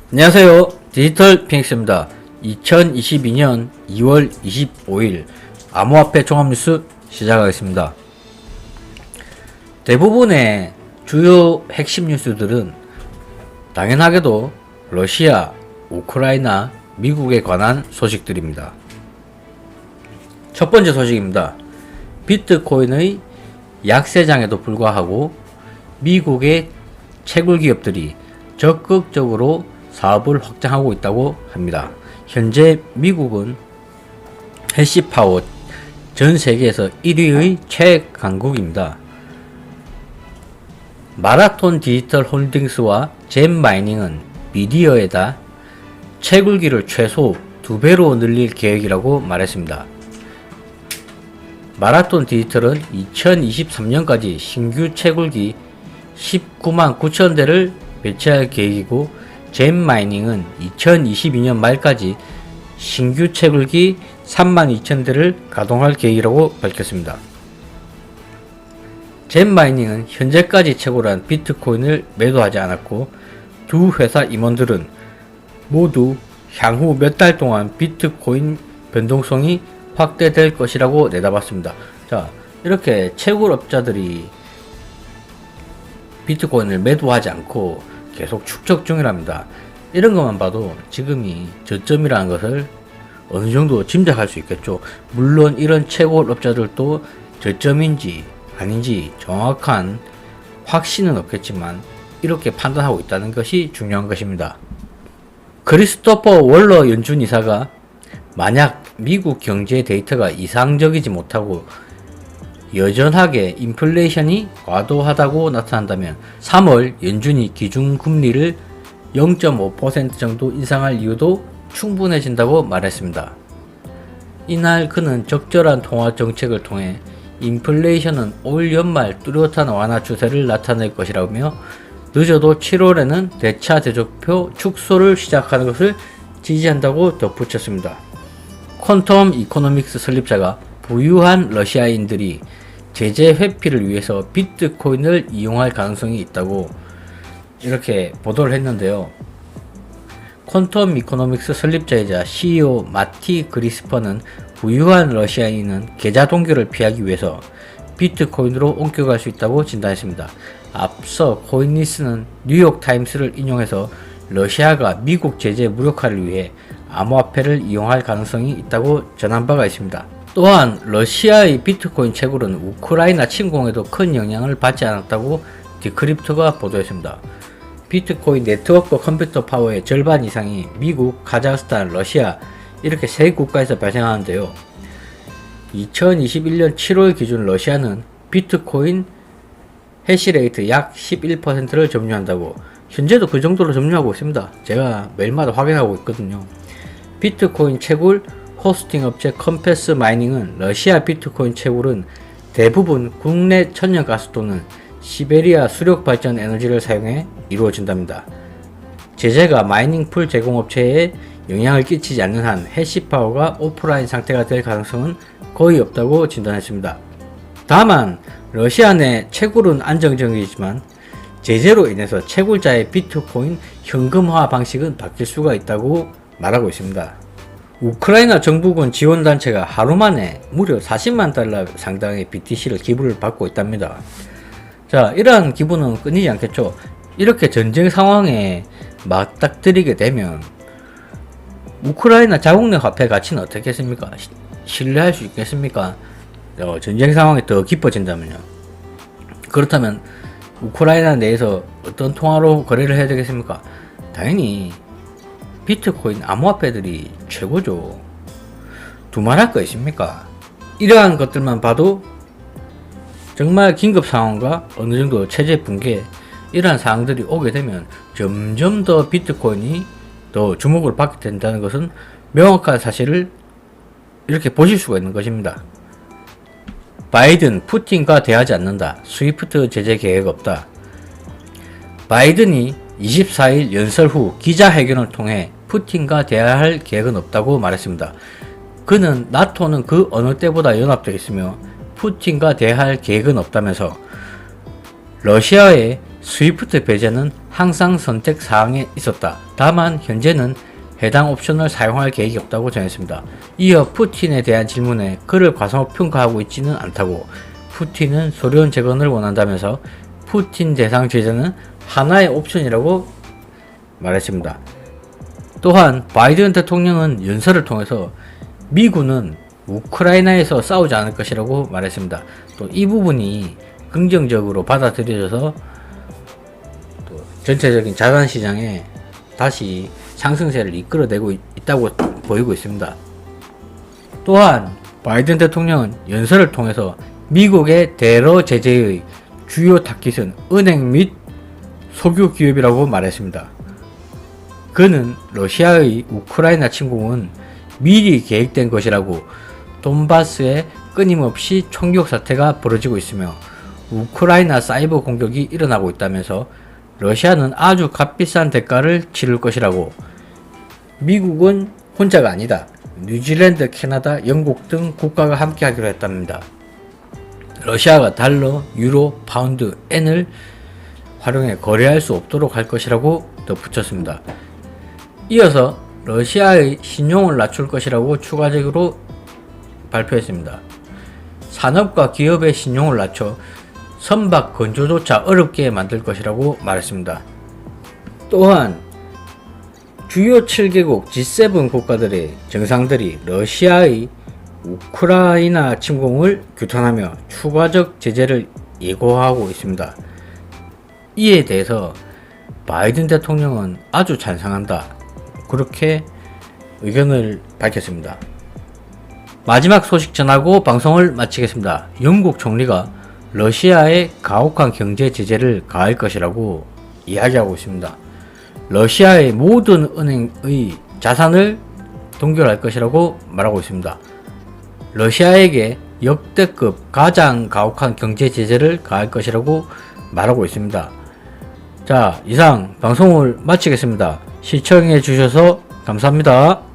안녕하세요. 디지털 피닉스입니다. 2022년 2월 25일 암호화폐 종합뉴스 시작하겠습니다. 대부분의 주요 핵심 뉴스들은 당연하게도 러시아, 우크라이나, 미국에 관한 소식들입니다. 첫 번째 소식입니다. 비트코인의 약세장에도 불구하고 미국의 채굴 기업들이 적극적으로 사업을 확장하고 있다고 합니다. 현재 미국은 해시파워 전 세계에서 1위의 최강국입니다. 마라톤 디지털 홀딩스와 젠마이닝은 미디어에다 채굴기를 최소 2배로 늘릴 계획이라고 말했습니다. 마라톤 디지털은 2023년까지 신규 채굴기 19만 9천 대를 배치할 계획이고 젠마이닝은 2022년 말까지 신규 채굴기 3만 2천 대를 가동할 계획이라고 밝혔습니다. 젠마이닝은 현재까지 채굴한 비트코인을 매도하지 않았고 두 회사 임원들은 모두 향후 몇 달 동안 비트코인 변동성이 확대될 것이라고 내다봤습니다. 자, 이렇게 채굴업자들이 비트코인을 매도하지 않고 계속 축적 중이랍니다. 이런 것만 봐도 지금이 저점이라는 것을 어느 정도 짐작할 수 있겠죠. 물론 이런 채굴업자들도 저점인지 아닌지 정확한 확신은 없겠지만 이렇게 판단하고 있다는 것이 중요한 것입니다. 크리스토퍼 월러 연준 이사가 만약 미국 경제 데이터가 이상적이지 못하고 여전하게 인플레이션이 과도하다고 나타난다면 3월 연준이 기준금리를 0.5% 정도 인상할 이유도 충분해진다고 말했습니다. 이날 그는 적절한 통화 정책을 통해 인플레이션은 올 연말 뚜렷한 완화 추세를 나타낼 것이라며 늦어도 7월에는 대차 대조표 축소를 시작하는 것을 지지한다고 덧붙였습니다. 퀀텀 이코노믹스 설립자가 부유한 러시아인들이 제재 회피를 위해서 비트코인을 이용할 가능성이 있다고 이렇게 보도를 했는데요. 퀀텀 이코노믹스 설립자이자 CEO 마티 그리스퍼는 부유한 러시아인은 계좌 동결을 피하기 위해서 비트코인으로 옮겨갈 수 있다고 진단했습니다. 앞서 코인리스는 뉴욕타임스를 인용해서 러시아가 미국 제재 무력화를 위해 암호화폐를 이용할 가능성이 있다고 전한 바가 있습니다. 또한 러시아의 비트코인 채굴은 우크라이나 침공에도 큰 영향을 받지 않았다고 디크립토가 보도했습니다. 비트코인 네트워크 컴퓨터 파워의 절반 이상이 미국, 카자흐스탄, 러시아 이렇게 세 국가에서 발생하는데요. 2021년 7월 기준 러시아는 비트코인 해시레이트 약 11%를 점유한다고 현재도 그 정도로 점유하고 있습니다. 제가 매일마다 확인하고 있거든요. 비트코인 채굴 호스팅 업체 컴패스 마이닝은 러시아 비트코인 채굴은 대부분 국내 천연가스 또는 시베리아 수력 발전 에너지를 사용해 이루어진답니다. 제재가 마이닝 풀 제공업체에 영향을 끼치지 않는 한 해시파워가 오프라인 상태가 될 가능성은 거의 없다고 진단했습니다. 다만 러시아 내 채굴은 안정적이지만 제재로 인해서 채굴자의 비트코인 현금화 방식은 바뀔 수가 있다고 말하고 있습니다. 우크라이나 정부군 지원단체가 하루 만에 무려 40만 달러 상당의 BTC를 기부를 받고 있답니다. 자, 이러한 기부는 끊이지 않겠죠. 이렇게 전쟁 상황에 맞닥뜨리게 되면 우크라이나 자국 내 화폐 가치는 어떻겠습니까? 신뢰할 수 있겠습니까? 전쟁 상황이 더 깊어진다면요. 그렇다면 우크라이나 내에서 어떤 통화로 거래를 해야 되겠습니까? 당연히 비트코인 암호화폐들이 최고죠. 두말할 거 있습니까? 이러한 것들만 봐도 정말 긴급 상황과 어느 정도 체제 붕괴 이러한 상황들이 오게 되면 점점 더 비트코인이 더 주목을 받게 된다는 것은 명확한 사실을 이렇게 보실 수가 있는 것입니다. 바이든, 푸틴과 대화하지 않는다. 스위프트 제재 계획 없다. 바이든이 24일 연설 후 기자회견을 통해 푸틴과 대화할 계획은 없다고 말했습니다. 그는 나토는 그 어느 때보다 연합되어 있으며 푸틴과 대화할 계획은 없다면서 러시아의 스위프트 배제는 항상 선택 사항에 있었다. 다만 현재는 해당 옵션을 사용할 계획이 없다고 전했습니다. 이어 푸틴에 대한 질문에 그를 과소평가하고 있지는 않다고, 푸틴은 소련 재건을 원한다면서 푸틴 대상 제재는 하나의 옵션이라고 말했습니다. 또한 바이든 대통령은 연설을 통해서 미군은 우크라이나에서 싸우지 않을 것이라고 말했습니다. 또 이 부분이 긍정적으로 받아들여져서 또 전체적인 자산 시장에 다시 상승세를 이끌어내고 있다고 보이고 있습니다. 또한 바이든 대통령은 연설을 통해서 미국의 대러 제재의 주요 타깃은 은행 및 석유 기업이라고 말했습니다. 그는 러시아의 우크라이나 침공은 미리 계획된 것이라고, 돈바스에 끊임없이 총격 사태가 벌어지고 있으며 우크라이나 사이버 공격이 일어나고 있다면서 러시아는 아주 값비싼 대가를 치를 것이라고, 미국은 혼자가 아니다. 뉴질랜드, 캐나다, 영국 등 국가가 함께 하기로 했답니다. 러시아가 달러, 유로, 파운드, 엔을 활용해 거래할 수 없도록 할 것이라고 덧붙였습니다. 이어서 러시아의 신용을 낮출 것이라고 추가적으로 발표했습니다. 산업과 기업의 신용을 낮춰 선박 건조조차 어렵게 만들 것이라고 말했습니다. 또한 주요 7개국 G7 국가들의 정상들이 러시아의 우크라이나 침공을 규탄하며 추가적 제재를 예고하고 있습니다. 이에 대해서 바이든 대통령은 아주 찬성한다, 그렇게 의견을 밝혔습니다. 마지막 소식 전하고 방송을 마치겠습니다. 영국 총리가 러시아에 가혹한 경제 제재를 가할 것이라고 이야기하고 있습니다. 러시아의 모든 은행의 자산을 동결할 것이라고 말하고 있습니다. 러시아에게 역대급 가장 가혹한 경제 제재를 가할 것이라고 말하고 있습니다. 자, 이상 방송을 마치겠습니다. 시청해 주셔서 감사합니다.